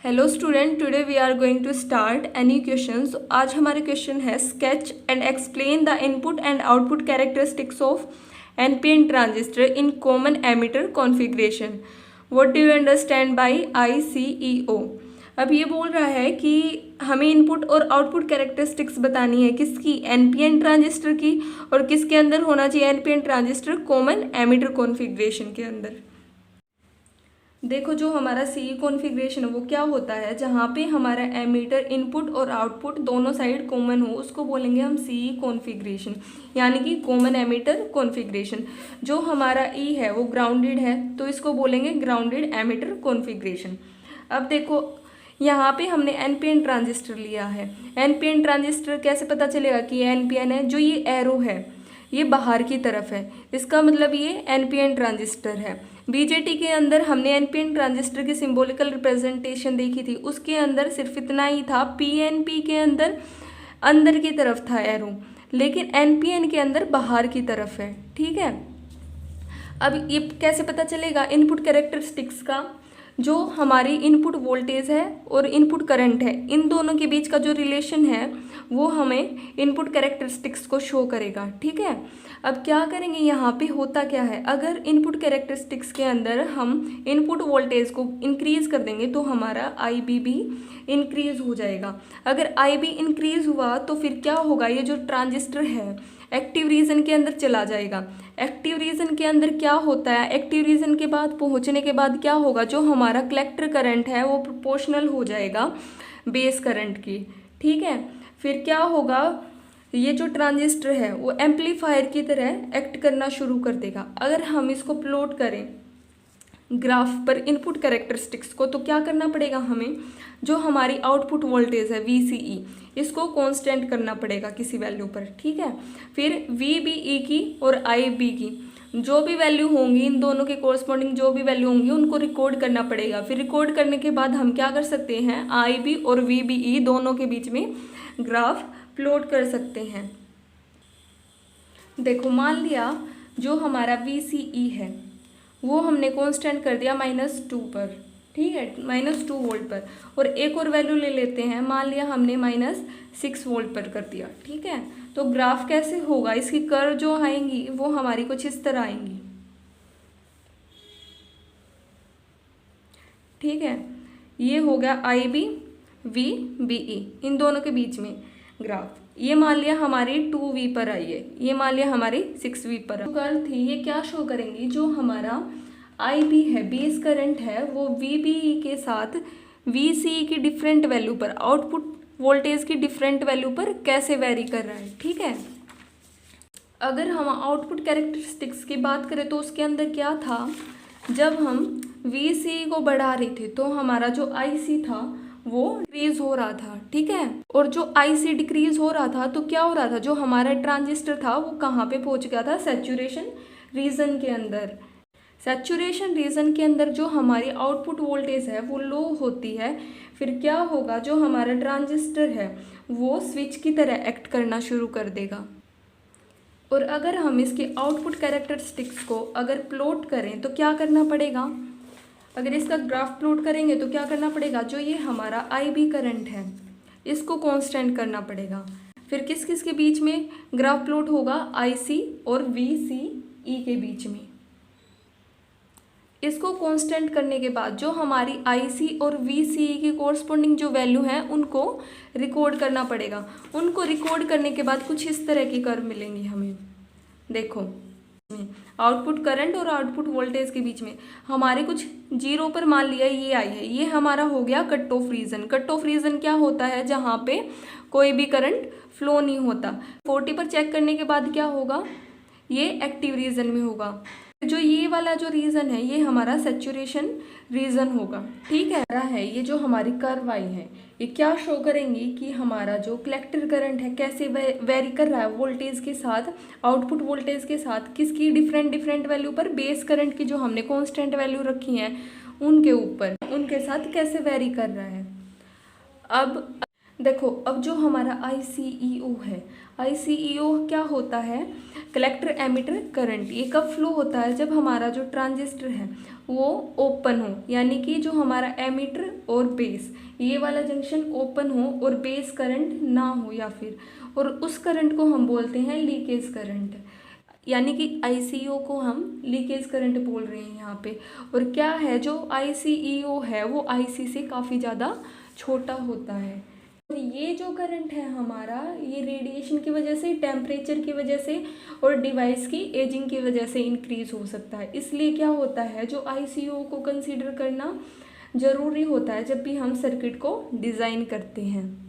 Hello student, today we are going to start any questions. आज हमारे question है sketch and explain the input and output characteristics of NPN transistor in common emitter configuration. What do you understand by ICEO। अब ये बोल रहा है कि हमें इनपुट और आउटपुट कैरेक्टरिस्टिक्स बतानी है किसकी, एनपीएन ट्रांजिस्टर की, और किसके अंदर होना चाहिए NPN transistor, common emitter configuration के अंदर। देखो, जो हमारा CE कॉन्फ़िगरेशन है वो क्या होता है, जहाँ पे हमारा एमीटर इनपुट और आउटपुट दोनों साइड कॉमन हो उसको बोलेंगे हम CE कॉन्फ़िगरेशन, यानी कि कॉमन एमीटर कॉन्फ़िगरेशन। जो हमारा E है वो ग्राउंडेड है तो इसको बोलेंगे ग्राउंडेड एमीटर कॉन्फ़िगरेशन। अब देखो, यहाँ पे हमने NPN ट्रांजिस्टर लिया है। NPN ट्रांजिस्टर कैसे पता चलेगा कि ये NPN है? जो ये एरो है ये बाहर की तरफ है, इसका मतलब ये NPN ट्रांजिस्टर है। BJT के अंदर हमने NPN ट्रांजिस्टर की सिंबॉलिकल रिप्रेजेंटेशन देखी थी, उसके अंदर सिर्फ इतना ही था, PNP के अंदर की तरफ था एरो, लेकिन NPN के अंदर बाहर की तरफ है। ठीक है, अब ये कैसे पता चलेगा इनपुट कैरेक्टरिस्टिक्स का? जो हमारी इनपुट वोल्टेज है और इनपुट करंट है, इन दोनों के बीच का जो रिलेशन है वो हमें इनपुट कैरेक्टरिस्टिक्स को शो करेगा। ठीक है, अब क्या करेंगे, यहाँ पे होता क्या है, अगर इनपुट कैरेक्टरिस्टिक्स के अंदर हम इनपुट वोल्टेज को इंक्रीज कर देंगे तो हमारा IB भी इंक्रीज हो जाएगा। अगर IB इंक्रीज हुआ तो फिर क्या होगा, ये जो ट्रांजिस्टर है एक्टिव रीजन के अंदर चला जाएगा। एक्टिव रीजन के अंदर क्या होता है, एक्टिव रीजन के बाद पहुंचने के बाद क्या होगा, जो हमारा कलेक्टर करंट है वो प्रोपोर्शनल हो जाएगा बेस करंट की। ठीक है, फिर क्या होगा, ये जो ट्रांजिस्टर है वो एम्पलीफायर की तरह एक्ट करना शुरू कर देगा। अगर हम इसको प्लॉट करें ग्राफ पर इनपुट कैरेक्टरिस्टिक्स को, तो क्या करना पड़ेगा हमें, जो हमारी आउटपुट वोल्टेज है VCE, इसको कांस्टेंट करना पड़ेगा किसी वैल्यू पर। ठीक है, फिर VBE की और IB की जो भी वैल्यू होंगी, इन दोनों के कोरस्पॉन्डिंग जो भी वैल्यू होंगी उनको रिकॉर्ड करना पड़ेगा। फिर रिकॉर्ड करने के बाद हम क्या कर सकते हैं, IB और VBE दोनों के बीच में ग्राफ प्लॉट कर सकते हैं। देखो, मान लिया जो हमारा VCE है वो हमने कांस्टेंट कर दिया -2 पर। ठीक है, -2 वोल्ट पर, और एक और वैल्यू ले लेते हैं, मान लिया हमने -6 वोल्ट पर कर दिया। ठीक है, तो ग्राफ कैसे होगा, इसकी कर्व जो आएंगी वो हमारी कुछ इस तरह आएंगी। ठीक है, ये हो गया IB VBE, इन दोनों के बीच में ग्राफ। ये मान लिया हमारी 2V पर आई है, ये मान लिया हमारी 6V पर। कर्व थी, ये क्या शो करेंगी, जो हमारा IB है बेस करंट है वो VBE के साथ VCE की डिफरेंट वैल्यू पर, आउटपुट वोल्टेज की डिफरेंट वैल्यू पर कैसे वेरी कर रहा है। ठीक है, अगर हम आउटपुट कैरेक्टरिस्टिक्स की बात करें तो उसके अंदर क्या था, जब हम VCE को बढ़ा रहे थे तो हमारा जो IC था वो डिक्रीज हो रहा था। ठीक है, और जो IC डिक्रीज हो रहा था तो क्या हो रहा था, जो हमारा ट्रांजिस्टर था वो कहाँ पे पहुंच गया था, सैचुरेशन रीजन के अंदर। सैचुरेशन रीजन के अंदर जो हमारी आउटपुट वोल्टेज है वो लो होती है। फिर क्या होगा, जो हमारा ट्रांजिस्टर है वो स्विच की तरह एक्ट करना शुरू कर देगा। और अगर हम इसके आउटपुट कैरेक्टरिस्टिक्स को अगर प्लॉट करें तो क्या करना पड़ेगा, अगर इसका ग्राफ प्लॉट करेंगे तो क्या करना पड़ेगा, जो ये हमारा IB करंट है इसको कांस्टेंट करना पड़ेगा। फिर किस किस के बीच में ग्राफ प्लॉट होगा, IC और VCE के बीच में। इसको कांस्टेंट करने के बाद जो हमारी IC और VCE की कोरस्पॉन्डिंग जो वैल्यू है उनको रिकॉर्ड करना पड़ेगा। उनको रिकॉर्ड करने के बाद कुछ इस तरह की कर्व मिलेंगी हमें। देखो, आउटपुट करंट और आउटपुट वोल्टेज के बीच में हमारे कुछ जीरो पर मान लिया ये आई है, ये हमारा हो गया cut off region. Cut off region क्या होता है, जहाँ पे कोई भी करंट फ्लो नहीं होता। 40 पर चेक करने के बाद क्या होगा, ये एक्टिव रीजन में होगा। जो ये वाला जो रीजन है ये हमारा सैचुरेशन रीजन होगा। ठीक है, ये जो हमारी कर्व आई है ये क्या शो करेंगी कि हमारा जो कलेक्टर करंट है कैसे वेरी कर रहा है वोल्टेज के साथ, आउटपुट वोल्टेज के साथ, किसकी डिफरेंट वैल्यू पर, बेस करंट की जो हमने कांस्टेंट वैल्यू रखी है उनके ऊपर, उनके साथ कैसे वेरी कर रहा है। अब देखो अब जो हमारा ICEO है, ICEO क्या होता है, कलेक्टर एमिटर करंट। ये कब फ्लो होता है, जब हमारा जो ट्रांजिस्टर है वो ओपन हो, यानी कि जो हमारा एमिटर और बेस ये वाला जंक्शन ओपन हो और बेस करंट ना हो, या फिर और उस करंट को हम बोलते हैं लीकेज करंट। यानी कि ICO को हम लीकेज करंट बोल रहे हैं यहाँ पे। और क्या है, जो ICEO है वो IC से काफ़ी ज़्यादा छोटा होता है। और ये जो करंट है हमारा, ये रेडिएशन की वजह से, टेम्परेचर की वजह से और डिवाइस की एजिंग की वजह से इंक्रीज हो सकता है। इसलिए क्या होता है, जो ICO को कंसीडर करना ज़रूरी होता है जब भी हम सर्किट को डिज़ाइन करते हैं।